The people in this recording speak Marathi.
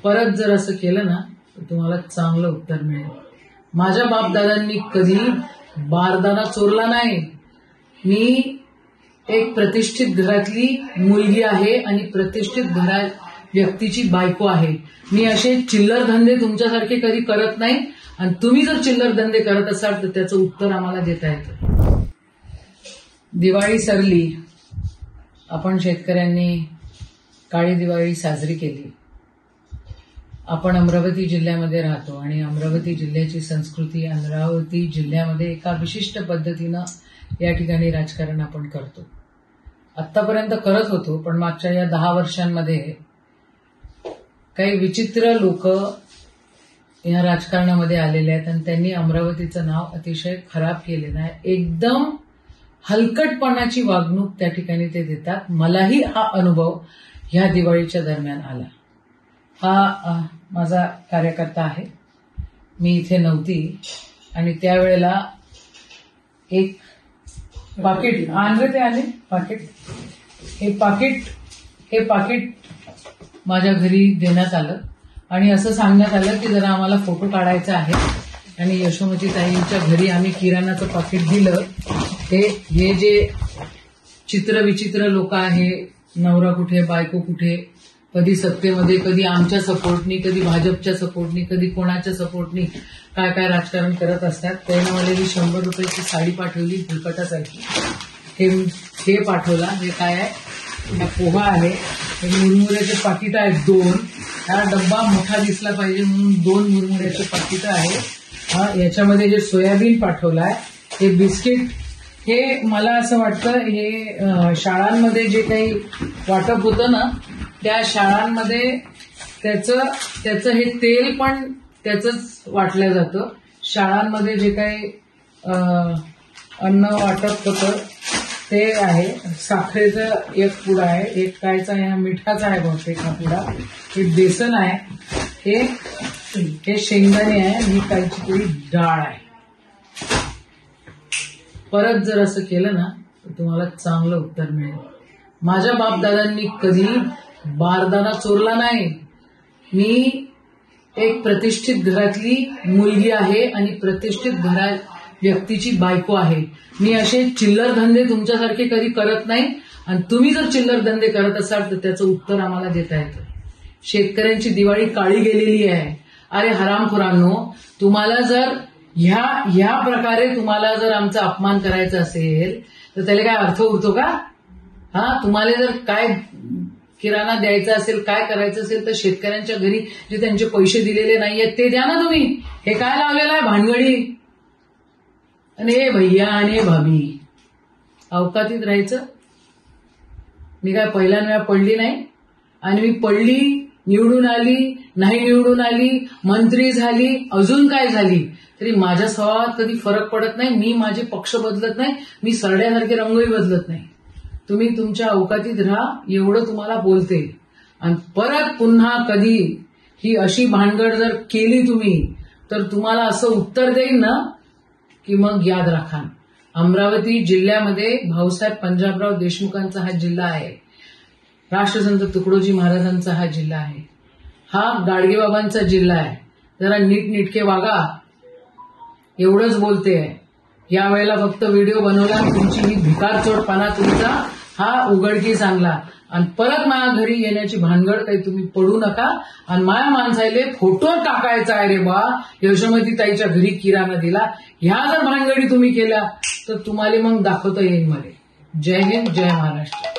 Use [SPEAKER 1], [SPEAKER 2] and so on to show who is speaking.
[SPEAKER 1] परत जर असं केलं ना तर तुम्हाला चांगलं उत्तर मिळेल। माझ्या बापदादांनी कधी बारदाना चोरला नाही। मी एक प्रतिष्ठित घरातली मुलगी आहे आणि प्रतिष्ठित व्यक्तीची बायको आहे। मी असे चिल्लर धंदे तुमच्यासारखे कधी करत नाही आणि तुम्ही जर चिल्लर धंदे करत असाल तर त्याचं उत्तर आम्हाला देता येतं। दिवाळी सरली, आपण शेतकऱ्यांनी काळी दिवाळी साजरी केली। आपण अमरावती जिल्ह्यामध्ये राहतो आणि अमरावती जिल्ह्याची संस्कृती अमरावती जिल्ह्यामध्ये एका विशिष्ट पद्धतीनं या ठिकाणी राजकारण आपण करतो। आतापर्यंत करत होतो, पण मागच्या या 10 वर्षांमध्ये काही विचित्र लोक या राजकारणामध्ये आलेले आहेत आणि त्यांनी अमरावतीचं नाव अतिशय खराब केलेलं आहे। एकदम हलकटपणाची वागणूक त्या ठिकाणी ते देतात। मलाही हा अनुभव ह्या दिवाळीच्या दरम्यान आला। हा माझा कार्यकर्ता आहे, मी इथे नव्हती आणि त्यावेळेला एक पाकिट आणले आले पाकिट हे पाकिट माझ्या घरी देण्यात आलं आणि असं सांगण्यात आलं की जरा आम्हाला फोटो काढायचा आहे आणि यशोमती ताईंच्या घरी आम्ही किराणाचं पाकिट दिलं। हे जे चित्रविचित्र लोक आहे, नवरा कुठे बायको कुठे, कधी सत्तेमध्ये कधी आमच्या सपोर्टनी कधी भाजपच्या सपोर्टनी कधी कोणाच्या सपोर्टनी काय काय राजकारण करत असतात। त्याने मला ही 100 रुपयाची साडी पाठवली फुलकटासारखी। हे पाठवला, हे काय आहे, हा पोहा आहे, हे मुरमुऱ्याचे पाकिट आहेत 2। हा डब्बा मोठा दिसला पाहिजे म्हणून 2 मुरमुऱ्याचे पाकिट आहे। याच्यामध्ये जे सोयाबीन पाठवलाय, हे बिस्किट, हे मला असं वाटतं हे शाळांमध्ये जे काही वाटप होतं ना त्या शाळांमध्ये त्याचं हे तेल पण त्याचंच वाटलं जातं। शाळांमध्ये जे काही अन्न वाटप होतं ते आहे। साखरेचं एक पुडा आहे, एक कायचा आहे, मिठाचा आहे बहुतेक हा पुडा, हे बेसन आहे, हे शेंगदाणे आहे आणि ही कायची तरी डाळ आहे। परत जर असं केलं ना तर तुम्हाला चांगलं उत्तर मिळेल। माझ्या बापदादांनी कधी बारदाना चोरला नाही। मी एक प्रतिष्ठित घरातली मुलगी आहे आणि प्रतिष्ठित व्यक्तीची बायको आहे। मी असे चिल्लर धंदे तुमच्यासारखे कधी करत नाही आणि तुम्ही जर चिल्लर धंदे करत असाल तर त्याचं उत्तर आम्हाला देता येतं। शेतकऱ्यांची दिवाळी काळी गेलेली आहे। अरे हरामखोरांनो, तुम्हाला जर ह्या प्रकारे तुम्हाला जर आमचा अपमान करायचा असेल तर त्याला काय अर्थ उरतो का? तुम्हाला जर काय किराणा द्यायचा असेल, काय करायचं असेल तर शेतकऱ्यांच्या घरी जे त्यांचे पैसे दिलेले नाहीयेत ते द्या ना तुम्ही। हे काय लावलेलं आहे भानगडी? आणि भैया आणि भाभी, अवकातीत राहायचं। मी काय पहिल्यांदा पडली नाही आणि मी पडली, निवडून आली, नाही निवडून आली, मंत्री झाली, अजून काय झाली तरी माझ्या स्वभावात कधी फरक पडत नाही। मी माझे पक्ष बदलत नाही, मी सरड्यासारखे रंगही बदलत नाही। तुम्ही तुमच्या अवकातीत राहा एवढं तुम्हाला बोलते। आणि परत पुन्हा कधी ही अशी भानगड जर केली तुम्ही तर तुम्हाला असं उत्तर देईन ना की मग याद राखा। अमरावती जिल्ह्यामध्ये भाऊसाहेब पंजाबराव देशमुखांचा हा जिल्हा आहे, राष्ट्रसंत तुकडोजी महाराजांचा हा जिल्हा आहे, हा गाडगेबाबांचा जिल्हा आहे। जरा नीटनेटके वागा एवढंच बोलते आहे। यावेळेला फक्त व्हिडिओ बनवला, तुमची ही भिकारचोटपणा तुमचा हा उघडकीस आणला आणि परत माझ्या घरी येण्याची भानगड काही तुम्ही पडू नका। आणि माझ्या माणसाले फोटो टाकायचा आहे रे बा, यशोमती ताईच्या घरी किराणा दिला, ह्या जर भानगडी तुम्ही केल्या तर तुम्हाला मग दाखवता येईल मला। जय हिंद, जय महाराष्ट्र।